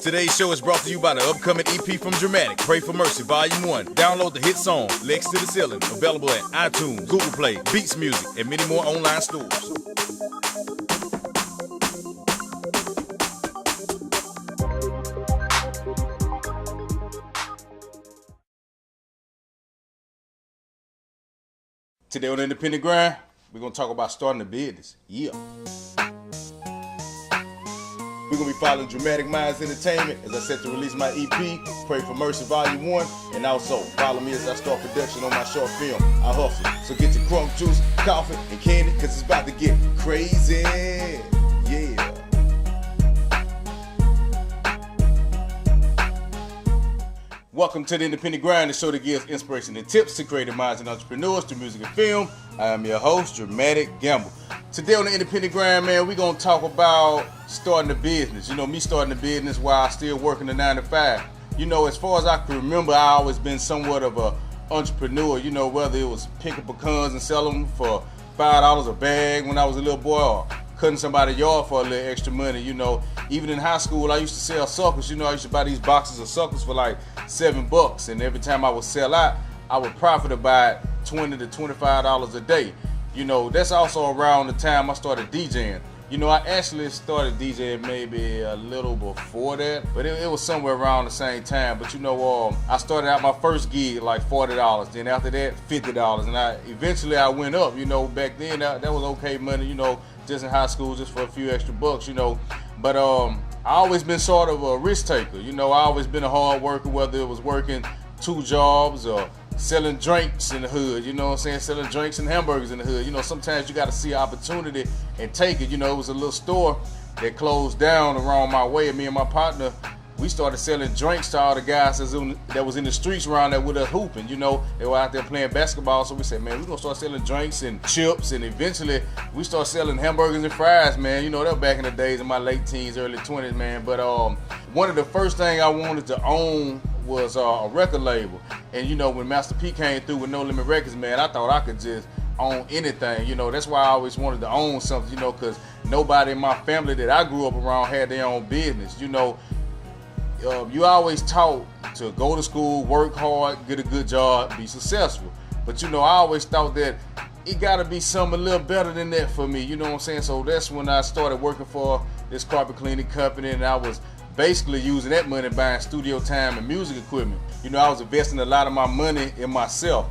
Today's show is brought to you by the upcoming EP from Dramatik, Pray for Mercy, Volume 1. Download the hit song, Legs to the Ceiling, available at iTunes, Google Play, Beats Music, and many more online stores. Today on the Independent Grind, we're going to talk about starting a business. Yeah. We're going to be following Dramatic Minds Entertainment as I set to release my EP, Pray for Mercy Volume 1. And also, follow me as I start production on my short film, I Hustle. So get your crunk juice, coffee, and candy, because it's about to get crazy. Yeah. Welcome to the Independent Grind, the show that gives inspiration and tips to creative minds and entrepreneurs through music and film. I am your host, Dramatik Gamble. Today on the Independent Grind, man, we're going to talk about starting a business. You know, me starting a business while still working the 9 to 5. You know, as far as I can remember, I always been somewhat of a entrepreneur. You know, whether it was picking pecans and selling them for $5 a bag when I was a little boy, or cutting somebody's yard for a little extra money. You know, even in high school, I used to sell suckers. You know, I used to buy these boxes of suckers for like $7, and every time I would sell out, I would profit about $20 to $25 a day. You know, that's also around the time I started DJing. You know, I actually started DJing maybe a little before that, but it was somewhere around the same time. But you know, I started out my first gig like $40, then after that $50, and eventually I went up. You know, back then that was okay money. You know, just in high school, just for a few extra bucks. You know, but I always been sort of a risk taker. You know, I always been a hard worker, whether it was working 2 jobs or selling drinks in the hood, you know what I'm saying? Selling drinks and hamburgers in the hood. You know, sometimes you got to see opportunity and take it. You know, it was a little store that closed down around my way, and me and my partner, we started selling drinks to all the guys that was in the streets around there with us hooping. You know, they were out there playing basketball, so we said, man, we're going to start selling drinks and chips, and eventually we started selling hamburgers and fries, man. You know, that was back in the days in my late teens, early 20s, man. But one of the first things I wanted to own was a record label. And you know, when Master P came through with No Limit Records, man, I thought I could just own anything. You know, that's why I always wanted to own something, you know, because nobody in my family that I grew up around had their own business. You know, you always taught to go to school, work hard, get a good job, be successful. But you know, I always thought that it gotta be something a little better than that for me, you know what I'm saying? So that's when I started working for this carpet cleaning company, and I was basically using that money buying studio time and music equipment. You know, I was investing a lot of my money in myself.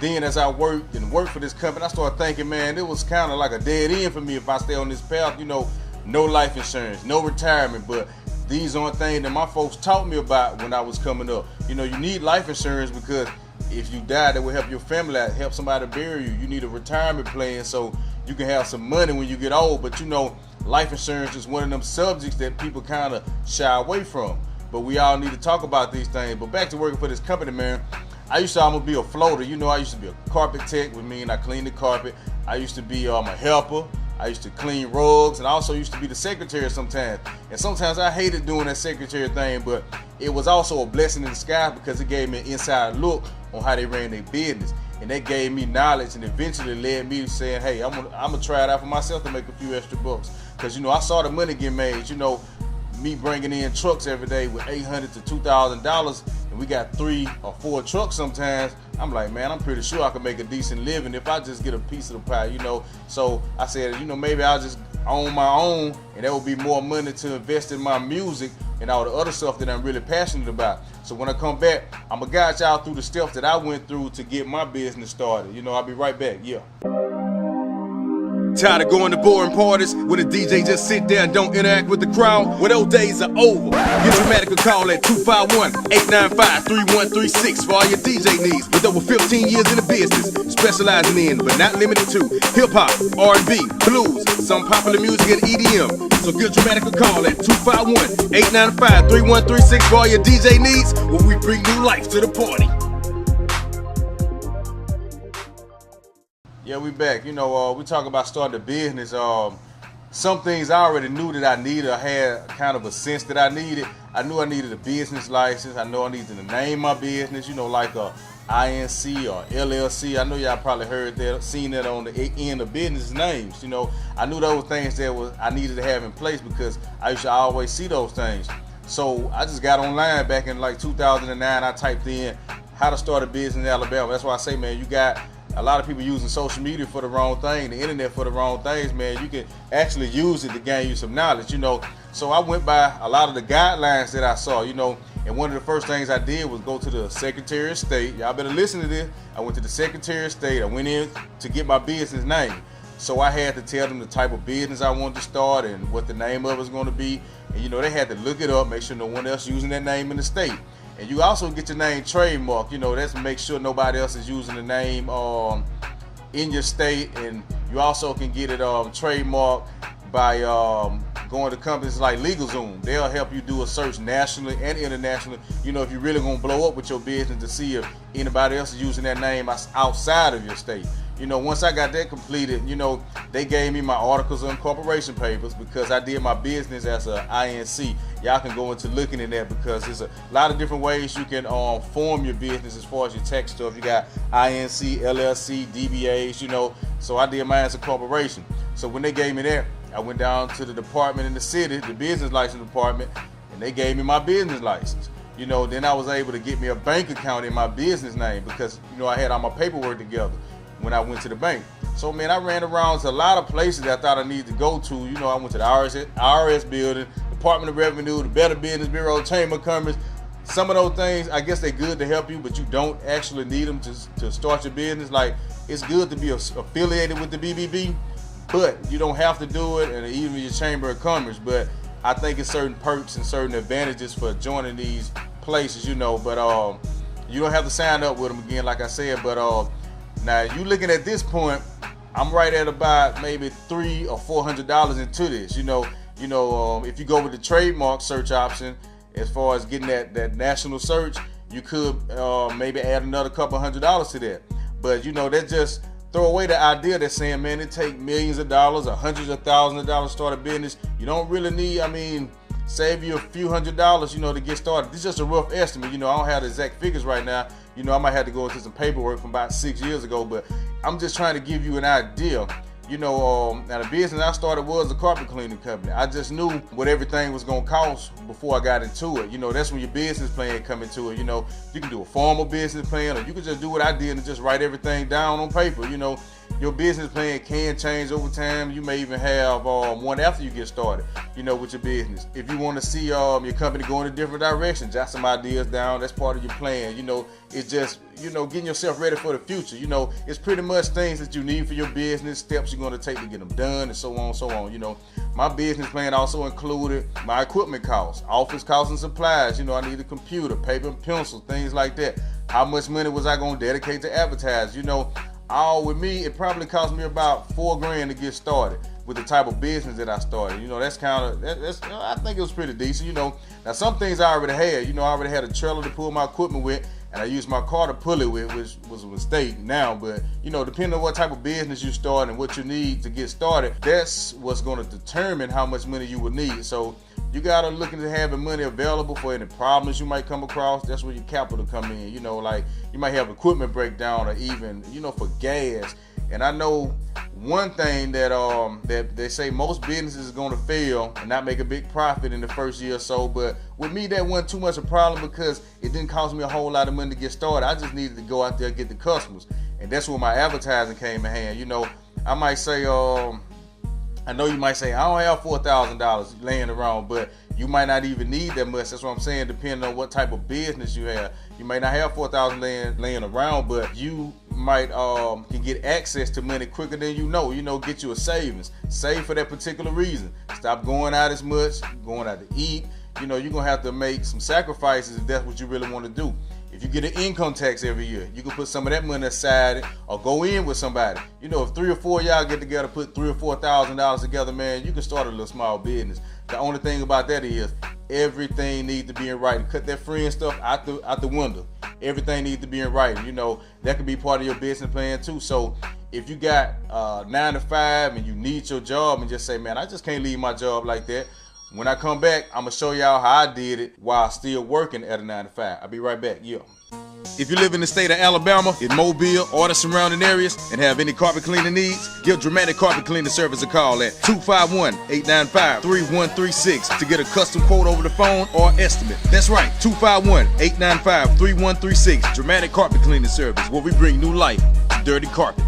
Then as I worked for this company, I started thinking, man, it was kind of like a dead end for me if I stay on this path. You know, no life insurance, no retirement, but these aren't things that my folks taught me about when I was coming up. You know, you need life insurance because if you die, that will help your family out, help somebody bury you. You need a retirement plan so you can have some money when you get old. But you know, life insurance is one of them subjects that people kind of shy away from. But we all need to talk about these things. But back to working for this company, man, I used to almost be a floater. You know, I used to be a carpet tech, which means I cleaned the carpet. I used to be a helper. I used to clean rugs, and I also used to be the secretary sometimes. And sometimes I hated doing that secretary thing, but it was also a blessing in disguise because it gave me an inside look on how they ran their business. And that gave me knowledge and eventually led me to saying, hey, I'm gonna try it out for myself to make a few extra bucks. Because, you know, I saw the money get made. You know, me bringing in trucks every day with $800 to $2,000, and we got 3 or 4 trucks sometimes. I'm like, man, I'm pretty sure I can make a decent living if I just get a piece of the pie, you know. So I said, you know, maybe I'll just own my own, and that would be more money to invest in my music and all the other stuff that I'm really passionate about. So when I come back, I'm gonna guide y'all through the steps that I went through to get my business started. You know, I'll be right back. Yeah. Tired of going to boring parties where the DJ just sit there and don't interact with the crowd? Well, those days are over. Give Dramatik a call at 251-895-3136 for all your DJ needs. With over 15 years in the business, specializing in, but not limited to, hip-hop, R&B, blues, some popular music and EDM. So give Dramatik a call at 251-895-3136 for all your DJ needs, where we bring new life to the party. Yeah, we back. You know, we talk about starting a business. Some things I already knew that I needed. I had kind of a sense that I needed. I knew I needed a business license. I know I needed to name my business, you know, like a INC or LLC. I know y'all probably heard that, seen that on the end of business names. You know, I knew those things that I needed to have in place because I used to always see those things. So I just got online back in like 2009. I typed in how to start a business in Alabama. That's why I say, man, you got a lot of people using social media for the wrong thing, the internet for the wrong things, man. You can actually use it to gain you some knowledge, you know. So I went by a lot of the guidelines that I saw, you know, and one of the first things I did was go to the Secretary of State. Y'all better listen to this. I went to the Secretary of State. I went in to get my business name. So I had to tell them the type of business I wanted to start and what the name of it was going to be. And, you know, they had to look it up, make sure no one else using that name in the state. And you also get your name trademarked, you know, that's to make sure nobody else is using the name in your state. And you also can get it trademarked by going to companies like LegalZoom. They'll help you do a search nationally and internationally. You know, if you're really gonna blow up with your business, to see if anybody else is using that name outside of your state. You know, once I got that completed, you know, they gave me my articles of incorporation papers because I did my business as a INC. Y'all can go into looking at that because there's a lot of different ways you can form your business as far as your tax stuff. You got INC, LLC, DBAs, you know. So I did mine as a corporation. So when they gave me that, I went down to the department in the city, the business license department, and they gave me my business license. You know, then I was able to get me a bank account in my business name because, you know, I had all my paperwork together when I went to the bank. So, man, I ran around to a lot of places that I thought I needed to go to. You know, I went to the IRS building, Department of Revenue, the Better Business Bureau, Chamber of Commerce. Some of those things, I guess they're good to help you, but you don't actually need them to start your business. Like, it's good to be affiliated with the BBB, but you don't have to do it, and even your Chamber of Commerce. But I think it's certain perks and certain advantages for joining these places, you know. But you don't have to sign up with them again, like I said. But now you looking at this point, I'm right at about maybe $300 or $400 into this. You know, if you go with the trademark search option, as far as getting that national search, you could maybe add another couple $100 to that. But you know, that just throw away the idea that saying, man, it take millions of dollars or hundreds of thousands of dollars to start a business. You don't really need, I mean, save you a few $100s, you know, to get started. This is just a rough estimate. You know, I don't have the exact figures right now. You know, I might have to go into some paperwork from about 6 years ago, but I'm just trying to give you an idea. You know, now the business I started was a carpet cleaning company. I just knew what everything was gonna cost before I got into it. You know, that's when your business plan come into it. You know, you can do a formal business plan, or you can just do what I did and just write everything down on paper. You know, your business plan can change over time. You may even have one after you get started, you know, with your business. If you want to see your company go in a different direction, jot some ideas down. That's part of your plan. You know, it's just, you know, getting yourself ready for the future. You know, it's pretty much things that you need for your business, steps you're going to take to get them done, and so on and so on. You know, my business plan also included my equipment costs, office costs and supplies. You know, I need a computer, paper and pencil, things like that. How much money was I going to dedicate to advertise? You know, all with me, it probably cost me about $4,000 to get started with the type of business that I started. You know, that's kind of, I think it was pretty decent. You know, now some things I already had. You know, I already had a trailer to pull my equipment with, and I used my car to pull it with, which was a mistake now. But, you know, depending on what type of business you start and what you need to get started, that's what's going to determine how much money you will need. So you got to look into having money available for any problems you might come across. That's where your capital come in. You know, like you might have equipment breakdown, or even, you know, for gas. And I know one thing that that they say most businesses is going to fail and not make a big profit in the first year or so. But with me, that wasn't too much a problem because it didn't cost me a whole lot of money to get started. I just needed to go out there and get the customers. And that's where my advertising came in hand. You know, I might say, I know you might say, I don't have $4,000 laying around, but you might not even need that much. That's what I'm saying, depending on what type of business you have. You may not have $4,000 laying around, but you might can get access to money quicker than you know. You know, get you a savings. Save for that particular reason. Stop going out as much, going out to eat. You know, you're going to have to make some sacrifices if that's what you really want to do. If you get an income tax every year, you can put some of that money aside or go in with somebody. You know, if 3 or 4 y'all get together, put $3,000 or $4,000 together, man, you can start a little small business. The only thing about that is everything needs to be in writing. Cut that friend stuff out the window. Everything needs to be in writing. You know, that could be part of your business plan too. So if you got 9 to 5 and you need your job and just say, man, I just can't leave my job like that. When I come back, I'm gonna show y'all how I did it while still working at a 9 to 5. I'll be right back. Yeah. If you live in the state of Alabama, in Mobile, or the surrounding areas, and have any carpet cleaning needs, give Dramatik Carpet Cleaning Service a call at 251-895-3136 to get a custom quote over the phone or estimate. That's right, 251-895-3136. Dramatik Carpet Cleaning Service, where we bring new life to dirty carpet.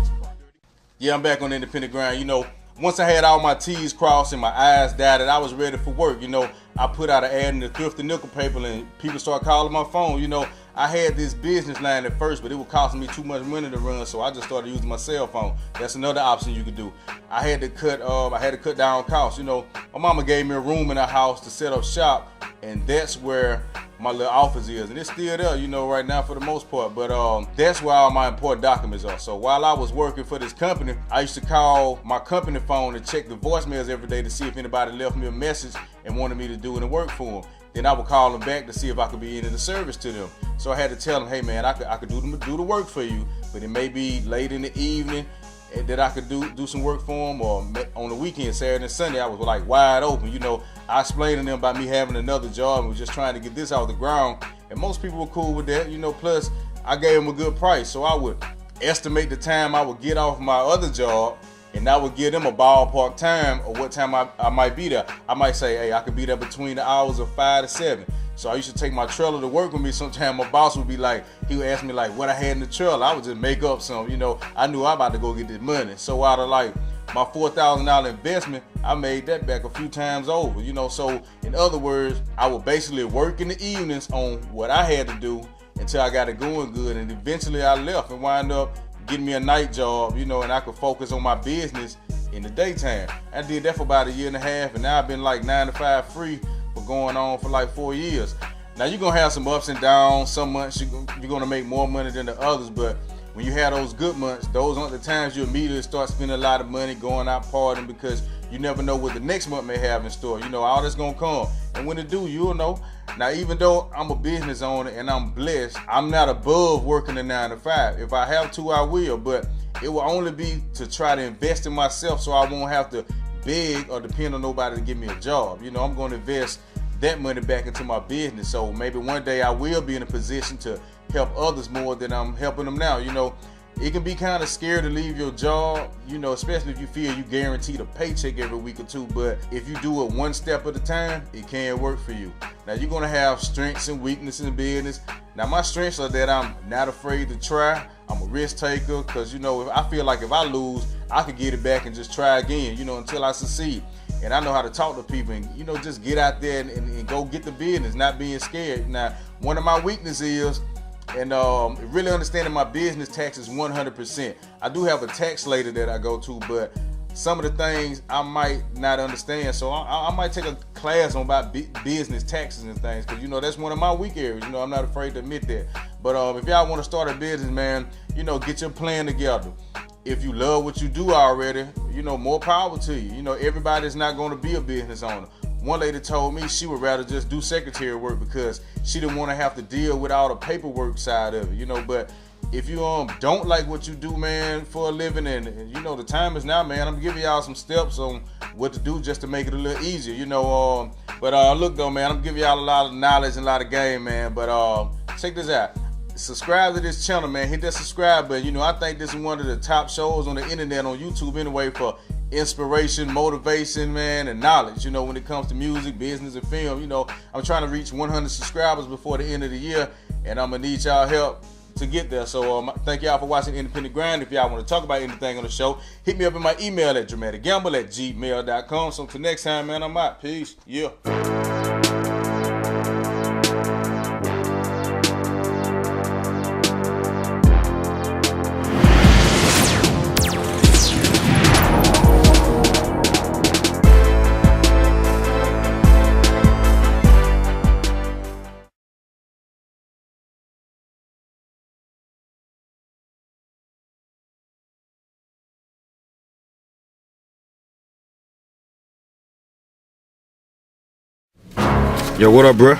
Yeah, I'm back on the independent grind. You know, once I had all my T's crossed and my I's dotted, I was ready for work. You know, I put out an ad in the Thrift and Nickel paper, and people started calling my phone. You know, I had this business line at first, but it was costing me too much money to run, so I just started using my cell phone. That's another option you could do. I had to cut down costs. You know, my mama gave me a room in her house to set up shop, and that's where my little office is, and it's still there, you know, right now for the most part. But that's where all my important documents are. So while I was working for this company, I used to call my company phone and check the voicemails every day to see if anybody left me a message and wanted me to do any work for them. Then I would call them back to see if I could be any of the service to them. So I had to tell them, hey man, I could do the work for you, but it may be late in the evening and that I could do some work for them, or on the weekend, Saturday and Sunday, I was like wide open. You know, I explained to them about me having another job and was just trying to get this off the ground, and most people were cool with that. You know, plus I gave them a good price, so I would estimate the time I would get off my other job, and I would give them a ballpark time of what time I might be there. I might say, hey, I could be there between the hours of 5 to 7. So I used to take my trailer to work with me. Sometimes my boss would be like, he would ask me like what I had in the trailer. I would just make up some, you know. I knew I about to go get this money. So out of like my $4,000 investment, I made that back a few times over, you know. So in other words, I would basically work in the evenings on what I had to do until I got it going good. And eventually I left and wound up getting me a night job, you know, and I could focus on my business in the daytime. I did that for about a year and a half, and now I've been like 9 to 5 free for going on for like 4 years. Now you're gonna have some ups and downs. Some months you're gonna make more money than the others, but when you have those good months, those aren't the times you immediately start spending a lot of money going out partying, because you never know what the next month may have in store. You know, all that's gonna come, and when it do, you'll know. Now, even though I'm a business owner and I'm blessed, I'm not above working a 9 to 5. If I have to, I will, but it will only be to try to invest in myself so I won't have to beg or depend on nobody to give me a job. You know, I'm going to invest that money back into my business, so maybe one day I will be in a position to help others more than I'm helping them now. You know, it can be kind of scary to leave your job, you know, especially if you feel you guaranteed a paycheck every week or two, but if you do it one step at a time, it can work for you. Now, you're going to have strengths and weaknesses in business. Now, my strengths are that I'm not afraid to try. I'm a risk taker, because, you know, if I feel like if I lose, I could get it back and just try again, you know, until I succeed. And I know how to talk to people and, you know, just get out there and go get the business, not being scared. Now, one of my weaknesses is, and really understanding my business taxes 100%. I do have a tax lady that I go to, but some of the things I might not understand, so I might take a class on about business taxes and things, because, you know, that's one of my weak areas. You know, I'm not afraid to admit that. But if y'all want to start a business, man, you know, get your plan together. If you love what you do already, you know, more power to you. You know, everybody's not going to be a business owner. One lady told me she would rather just do secretary work because she didn't want to have to deal with all the paperwork side of it, you know. But if you don't like what you do, man, for a living, and you know, the time is now, man, I'm giving y'all some steps on what to do just to make it a little easier, you know. But look though, man, I'm giving y'all a lot of knowledge and a lot of game, man. But check this out. Subscribe to this channel, man. Hit that subscribe button. You know, I think this is one of the top shows on the internet, on YouTube anyway, for inspiration, motivation, man, and knowledge, you know, when it comes to music, business, and film. You know, I'm trying to reach 100 subscribers before the end of the year, and I'm gonna need y'all help to get there. So thank y'all for watching Independent Grind. If y'all want to talk about anything on the show, hit me up in my email at dramatikgamble@gmail.com. So until next time, man, I'm out. Peace. Yeah. Yo, what up, bro?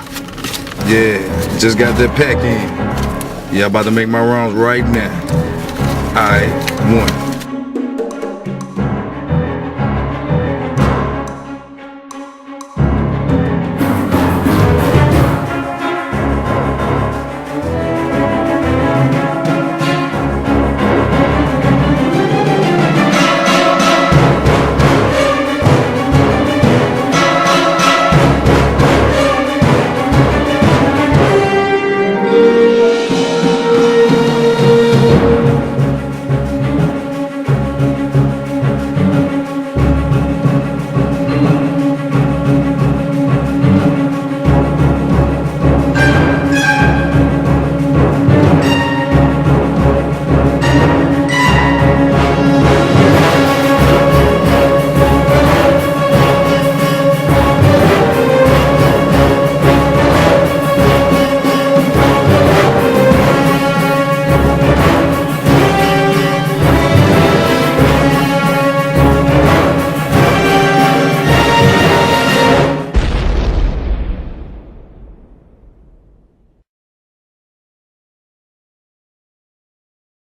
Yeah, just got that pack in. Yeah, about to make my rounds right now. Alright, one.